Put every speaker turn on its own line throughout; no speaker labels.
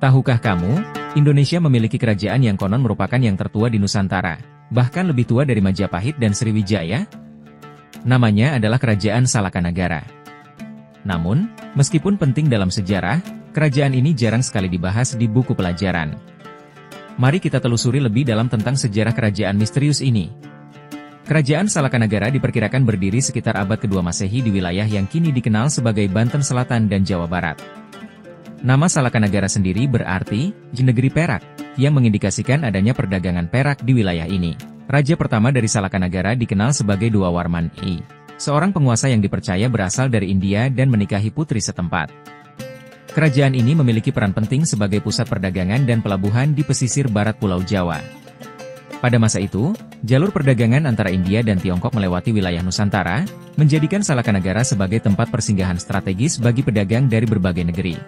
Tahukah kamu, Indonesia memiliki kerajaan yang konon merupakan yang tertua di Nusantara, bahkan lebih tua dari Majapahit dan Sriwijaya? Namanya adalah Kerajaan Salakanagara. Namun, meskipun penting dalam sejarah, kerajaan ini jarang sekali dibahas di buku pelajaran. Mari kita telusuri lebih dalam tentang sejarah kerajaan misterius ini. Kerajaan Salakanagara diperkirakan berdiri sekitar abad kedua Masehi di wilayah yang kini dikenal sebagai Banten Selatan dan Jawa Barat. Nama Salakanagara sendiri berarti negeri perak, yang mengindikasikan adanya perdagangan perak di wilayah ini. Raja pertama dari Salakanagara dikenal sebagai Dua Warman I, seorang penguasa yang dipercaya berasal dari India dan menikahi putri setempat. Kerajaan ini memiliki peran penting sebagai pusat perdagangan dan pelabuhan di pesisir barat Pulau Jawa. Pada masa itu, jalur perdagangan antara India dan Tiongkok melewati wilayah Nusantara, menjadikan Salakanagara sebagai tempat persinggahan strategis bagi pedagang dari berbagai negeri.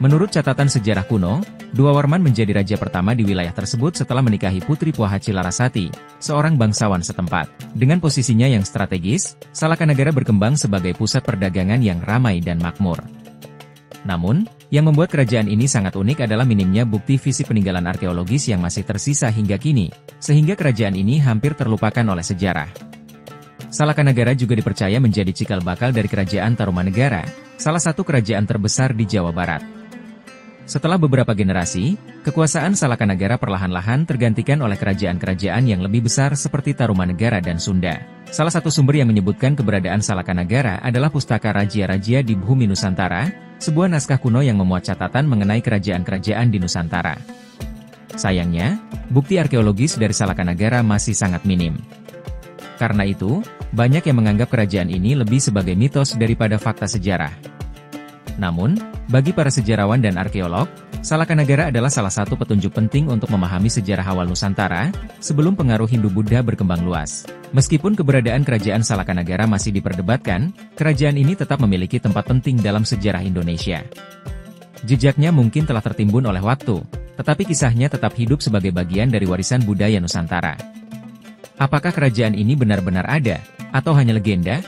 Menurut catatan sejarah kuno, Dua Warman menjadi raja pertama di wilayah tersebut setelah menikahi Putri Pohaci Larasati, seorang bangsawan setempat. Dengan posisinya yang strategis, Salakanagara berkembang sebagai pusat perdagangan yang ramai dan makmur. Namun, yang membuat kerajaan ini sangat unik adalah minimnya bukti fisik peninggalan arkeologis yang masih tersisa hingga kini, sehingga kerajaan ini hampir terlupakan oleh sejarah. Salakanagara juga dipercaya menjadi cikal bakal dari Kerajaan Tarumanegara, salah satu kerajaan terbesar di Jawa Barat. Setelah beberapa generasi, kekuasaan Salakanagara perlahan-lahan tergantikan oleh kerajaan-kerajaan yang lebih besar seperti Tarumanegara dan Sunda. Salah satu sumber yang menyebutkan keberadaan Salakanagara adalah Pustaka Raja-Raja di Bhumi Nusantara, sebuah naskah kuno yang memuat catatan mengenai kerajaan-kerajaan di Nusantara. Sayangnya, bukti arkeologis dari Salakanagara masih sangat minim. Karena itu, banyak yang menganggap kerajaan ini lebih sebagai mitos daripada fakta sejarah. Namun, bagi para sejarawan dan arkeolog, Salakanagara adalah salah satu petunjuk penting untuk memahami sejarah awal Nusantara, sebelum pengaruh Hindu-Buddha berkembang luas. Meskipun keberadaan kerajaan Salakanagara masih diperdebatkan, kerajaan ini tetap memiliki tempat penting dalam sejarah Indonesia. Jejaknya mungkin telah tertimbun oleh waktu, tetapi kisahnya tetap hidup sebagai bagian dari warisan budaya Nusantara. Apakah kerajaan ini benar-benar ada, atau hanya legenda?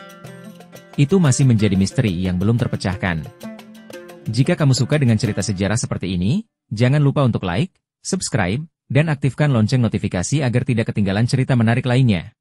Itu masih menjadi misteri yang belum terpecahkan. Jika kamu suka dengan cerita sejarah seperti ini, jangan lupa untuk like, subscribe, dan aktifkan lonceng notifikasi agar tidak ketinggalan cerita menarik lainnya.